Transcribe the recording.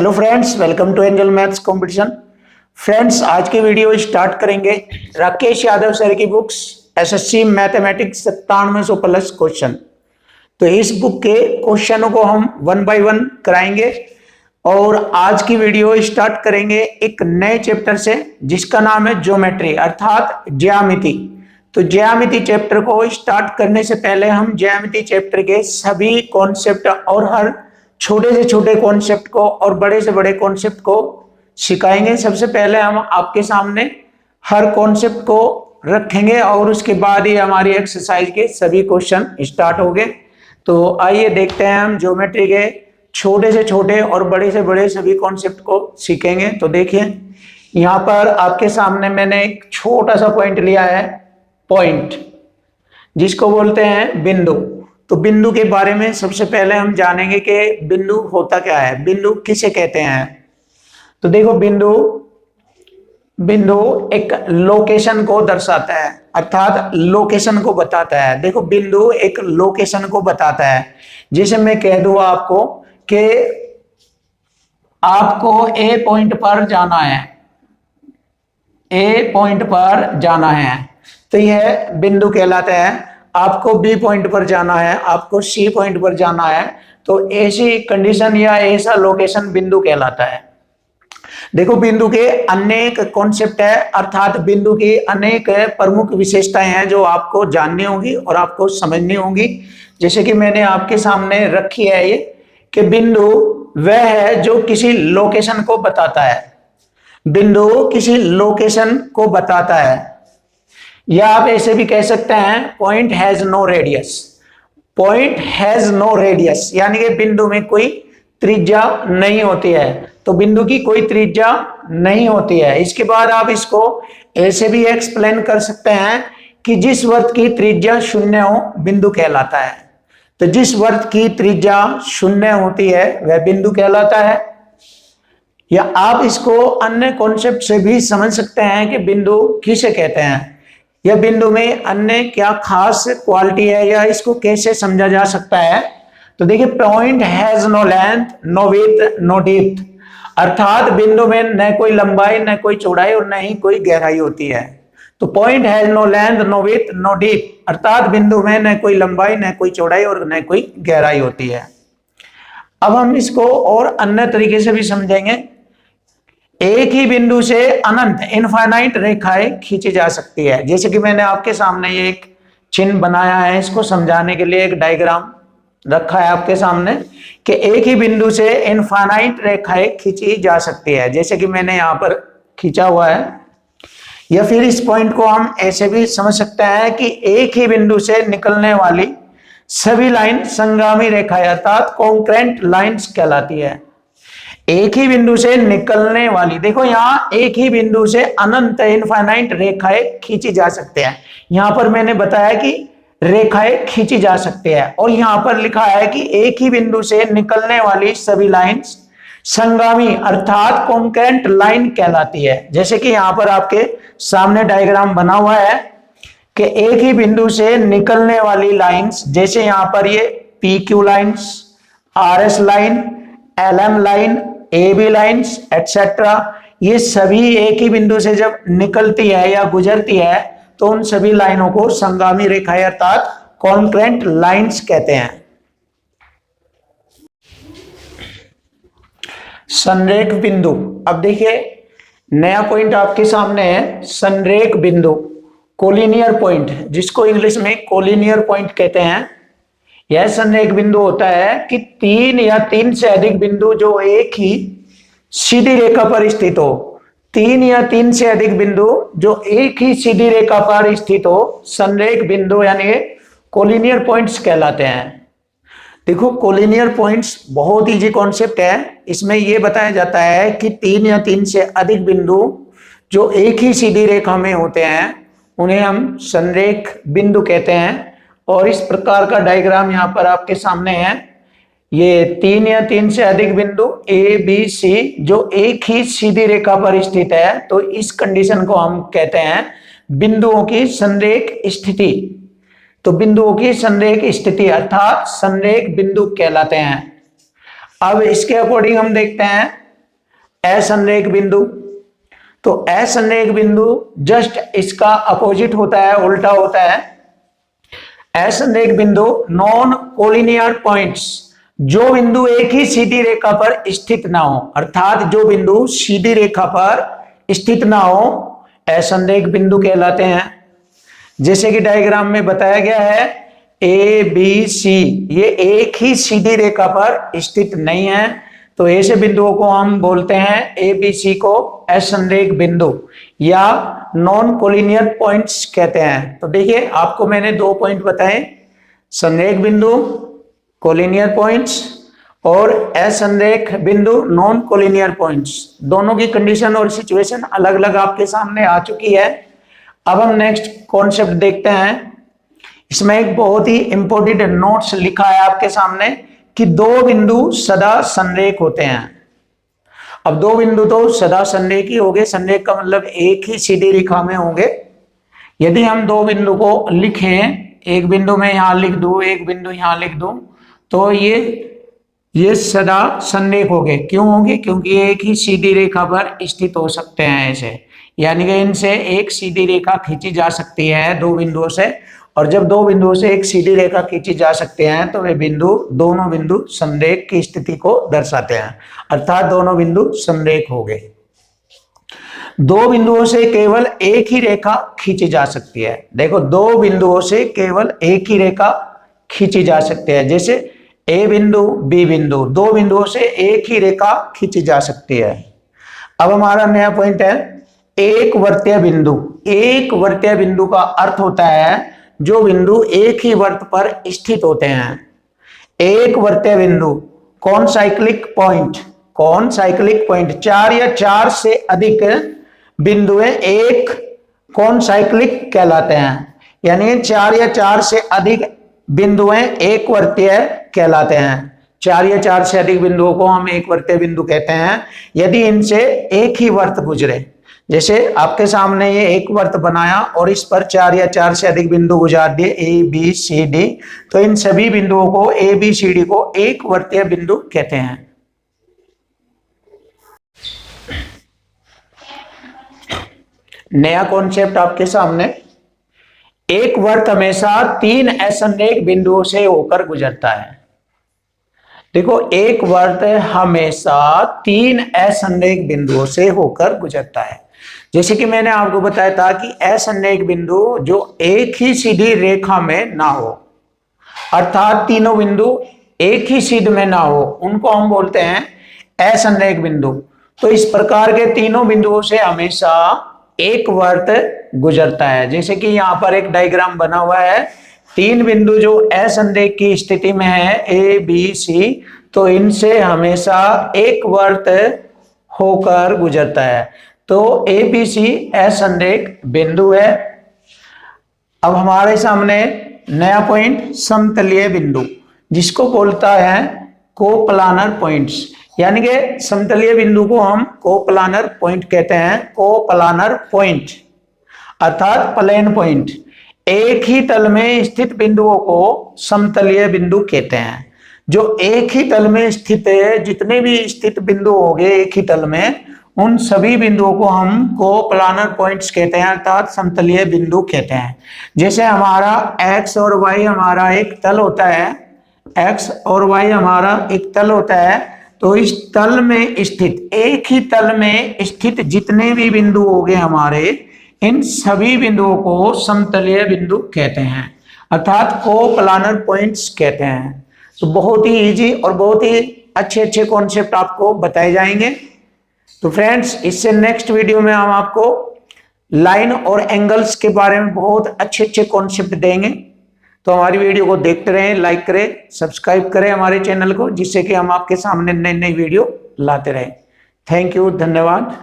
Hello friends, welcome to Angel maths competition. Friends, आज की video start करेंगे Rakesh Yadav sir की books SSC mathematics 9700 plus question. तो इस बुक के क्वेश्चनों को हम वन बाय वन कराएंगे और आज की वीडियो स्टार्ट करेंगे एक नए चैप्टर से जिसका नाम है ज्योमेट्री अर्थात ज्यामिति। तो ज्यामिति चैप्टर को स्टार्ट करने से पहले हम ज्यामिति चैप्टर के सभी कॉन्सेप्ट और हर छोटे से छोटे कॉन्सेप्ट को और बड़े से बड़े कॉन्सेप्ट को सिखाएंगे। सबसे पहले हम आपके सामने हर कॉन्सेप्ट को रखेंगे और उसके बाद ही हमारी एक्सरसाइज के सभी क्वेश्चन स्टार्ट होंगे। तो आइए देखते हैं हम ज्योमेट्री के छोटे से छोटे और बड़े से बड़े सभी कॉन्सेप्ट को सीखेंगे। तो देखिए, यहाँ पर आपके सामने मैंने एक छोटा सा पॉइंट लिया है, पॉइंट जिसको बोलते हैं बिंदु। तो बिंदु के बारे में सबसे पहले हम जानेंगे कि बिंदु होता क्या है, बिंदु किसे कहते हैं। तो देखो, बिंदु एक लोकेशन को दर्शाता है अर्थात लोकेशन को बताता है। देखो, बिंदु एक लोकेशन को बताता है। जैसे मैं कह दूं आपको कि आपको ए पॉइंट पर जाना है, ए पॉइंट पर जाना है, तो यह बिंदु कहलाता है। आपको बी पॉइंट पर जाना है, आपको सी पॉइंट पर जाना है, तो ऐसी कंडीशन या ऐसा लोकेशन बिंदु कहलाता है। देखो, बिंदु के अनेक कॉन्सेप्ट है अर्थात बिंदु की अनेक प्रमुख विशेषताएं हैं जो आपको जाननी होगी और आपको समझनी होगी। जैसे कि मैंने आपके सामने रखी है ये कि बिंदु वह है जो किसी लोकेशन को बताता है। बिंदु किसी लोकेशन को बताता है, या आप ऐसे भी कह सकते हैं point has no radius. Point has no radius यानी कि बिंदु में कोई त्रिज्या नहीं होती है। तो बिंदु की कोई त्रिज्या नहीं होती है। इसके बाद आप इसको ऐसे भी एक्सप्लेन कर सकते हैं कि जिस वृत्त की त्रिज्या शून्य हो बिंदु कहलाता है। तो जिस वृत्त की त्रिज्या शून्य होती है वह बिंदु कहलाता है। या आप इसको अन्य कॉन्सेप्ट से भी समझ सकते हैं कि बिंदु किसे कहते हैं, या बिंदु में अन्य क्या खास क्वालिटी है, या इसको कैसे समझा जा सकता है। तो देखिए, point has no length no width no depth अर्थात बिंदु में न कोई लंबाई न कोई चौड़ाई और न ही कोई गहराई होती है। तो point has no length no width no depth अर्थात बिंदु में न कोई लंबाई न कोई चौड़ाई और न कोई गहराई होती है। अब हम इसको और अन्य तरीके से भी समझेंगे। एक ही बिंदु से अनंत इनफाइनाइट रेखाएं खींची जा सकती है। जैसे कि मैंने आपके सामने ये एक चिन्ह बनाया है, इसको समझाने के लिए एक डायग्राम रखा है आपके सामने कि एक ही बिंदु से इनफाइनाइट रेखाएं खींची जा सकती है, जैसे कि मैंने यहाँ पर खींचा हुआ है। या फिर इस पॉइंट को हम ऐसे भी समझ सकते हैं कि एक ही बिंदु से निकलने वाली सभी लाइन संगामी रेखाएं अर्थात कॉन्करेंट लाइन्स कहलाती है। एक ही बिंदु से निकलने वाली, देखो यहाँ एक ही बिंदु से अनंत इनफाइनाइट रेखाएं खींची जा सकते हैं। यहां पर मैंने बताया कि रेखाएं खींची जा सकती है और यहां पर लिखा है कि एक ही बिंदु से निकलने वाली सभी लाइंस संगामी अर्थात कॉन्करेंट लाइन कहलाती है। जैसे कि यहां पर आपके सामने डायग्राम बना हुआ है कि एक ही बिंदु से निकलने वाली लाइंस, जैसे यहां पर ये PQ lines, RS line, LM line, AB lines etcetera, ये सभी एक ही बिंदु से जब निकलती है या गुजरती है तो उन सभी लाइनों को संगामी रेखाएं अर्थात कॉन्करेंट लाइन्स कहते हैं। संरेख बिंदु। अब देखिए, नया पॉइंट आपके सामने है, संरेख बिंदु, कोलिनियर पॉइंट, जिसको इंग्लिश में कोलिनियर पॉइंट कहते हैं। यह संरेख बिंदु होता है कि तीन या तीन से अधिक बिंदु जो एक ही सीधी रेखा पर स्थित हो, तीन या तीन से अधिक बिंदु जो एक ही सीधी रेखा पर स्थित हो, संरेख बिंदु यानी कोलिनियर पॉइंट्स कहलाते हैं। देखो, कोलिनियर पॉइंट्स बहुत इजी कॉन्सेप्ट है। इसमें यह बताया जाता है कि तीन या तीन से अधिक बिंदु जो एक ही सीधी रेखा में होते हैं उन्हें हम संरेख बिंदु कहते हैं। और इस प्रकार का डायग्राम यहाँ पर आपके सामने है। ये तीन या तीन से अधिक बिंदु ABC जो एक ही सीधी रेखा पर स्थित है, तो इस कंडीशन को हम कहते हैं बिंदुओं की संरेख स्थिति। तो बिंदुओं की संरेख स्थिति अर्थात संरेख बिंदु कहलाते हैं। अब इसके अकॉर्डिंग हम देखते हैं असंरेख बिंदु। तो असंरेख बिंदु जस्ट इसका अपोजिट होता है, उल्टा होता है। असंरेख बिंदु नॉन कोलिनियर पॉइंट्स, जो बिंदु एक ही सीधी रेखा पर स्थित ना हो, अर्थात जो बिंदु सीधी रेखा पर स्थित ना हो, असंरेख बिंदु कहलाते हैं। जैसे कि डायग्राम में बताया गया है, ए बी सी ये एक ही सीधी रेखा पर स्थित नहीं है, तो ऐसे बिंदुओं को हम बोलते हैं ए बी सी को असंरेख बिंदु या नॉन कोलिनियर पॉइंट्स कहते हैं। तो देखिए आपको मैंने 2 पॉइंट बताए, संरेख बिंदु कोलिनियर पॉइंट्स और असंरेख बिंदु नॉन कोलिनियर पॉइंट्स। दोनों की कंडीशन और सिचुएशन अलग अलग आपके सामने आ चुकी है। अब हम नेक्स्ट कॉन्सेप्ट देखते हैं। इसमें एक बहुत ही इंपॉर्टेंट नोट्स लिखा है आपके सामने कि 2 बिंदु सदा संरेख होते हैं। अब 2 बिंदु तो सदा संरेख ही होंगे, संरेख का मतलब एक ही सीधी रेखा में होंगे। यदि हम 2 बिंदु को लिखें, एक बिंदु में यहां लिख दूं, एक बिंदु यहां लिख दूं, तो ये सदा संरेख होंगे। क्यों होंगे? क्योंकि एक ही सीधी रेखा पर स्थित हो सकते हैं ऐसे, यानी कि इनसे एक सीधी रेखा खींची जा सकती है 2 बिंदुओं से, और जब 2 बिंदुओं से एक सीधी रेखा खींची जा सकते हैं तो वे बिंदु, दोनों बिंदु संरेख की स्थिति को दर्शाते हैं, अर्थात दोनों बिंदु संरेख हो गए। 2 बिंदुओं से केवल एक ही रेखा खींची जा सकती है। देखो 2 बिंदुओं से केवल एक ही रेखा खींची जा सकती है, जैसे ए बिंदु बी बिंदु, 2 बिंदुओं से एक ही रेखा खींची जा सकती है। अब हमारा नया पॉइंट है एक वर्तीय बिंदु। एक वर्तीय बिंदु का अर्थ होता है जो बिंदु एक ही वृत्त पर स्थित होते हैं। एक वर्तीय बिंदु कौन साइक्लिक पॉइंट, कौन साइक्लिक पॉइंट, 4 या 4 से अधिक बिंदुएं एक कौन साइक्लिक कहलाते हैं, यानी 4 या 4 से अधिक बिंदुएं एक वर्तीय कहलाते हैं। 4 या 4 से अधिक बिंदुओं को हम एक वर्तीय बिंदु कहते हैं यदि इनसे एक ही वृत्त गुजरे। जैसे आपके सामने ये एक वृत्त बनाया और इस पर 4 या 4 से अधिक बिंदु गुजार दिए ए बी सी डी, तो इन सभी बिंदुओं को ए बी सी डी को एक वर्तीय बिंदु कहते हैं। नया कॉन्सेप्ट आपके सामने, एक वृत्त हमेशा 3 असंरेख बिंदुओं से होकर गुजरता है। देखो एक वृत्त हमेशा 3 असंरेख बिंदुओं से होकर गुजरता है। जैसे कि मैंने आपको बताया था कि असंरेख बिंदु जो एक ही सीधी रेखा में ना हो, अर्थात तीनों बिंदु एक ही सीध में ना हो, उनको हम बोलते हैं असंरेख बिंदु। तो इस प्रकार के तीनों बिंदुओं से हमेशा एक वृत्त गुजरता है। जैसे कि यहाँ पर एक डायग्राम बना हुआ है, 3 बिंदु जो असंरेख की स्थिति में है ए बी सी, तो इनसे हमेशा एक वृत्त होकर गुजरता है। तो ए बी सी असंरेख बिंदु है। अब हमारे सामने नया पॉइंट समतलीय बिंदु, जिसको बोलता है कोप्लानर पॉइंट्स, यानी कि समतलीय बिंदु को हम कोप्लानर पॉइंट कहते हैं। कोप्लानर पॉइंट अर्थात प्लेन पॉइंट, एक ही तल में स्थित बिंदुओं को समतलीय बिंदु कहते हैं। जो एक ही तल में स्थित है, जितने भी स्थित बिंदु होंगे एक ही तल में, उन सभी बिंदुओं को हम कोप्लानर पॉइंट्स कहते हैं, अर्थात समतलीय बिंदु कहते हैं। जैसे हमारा एक्स और वाई हमारा एक तल होता है, एक्स और वाई हमारा एक तल होता है, तो इस तल में स्थित, एक ही तल में स्थित जितने भी बिंदु होंगे हमारे, इन सभी बिंदुओं को समतलीय बिंदु कहते हैं, अर्थात कोप्लानर पॉइंट्स कहते हैं। तो बहुत ही इजी और बहुत ही अच्छे अच्छे कॉन्सेप्ट आपको बताए जाएंगे। तो फ्रेंड्स, इससे नेक्स्ट वीडियो में हम आपको लाइन और एंगल्स के बारे में बहुत अच्छे अच्छे कॉन्सेप्ट देंगे। तो हमारी वीडियो को देखते रहें, लाइक करें, सब्सक्राइब करें हमारे चैनल को, जिससे कि हम आपके सामने नई नई वीडियो लाते रहें। थैंक यू, धन्यवाद।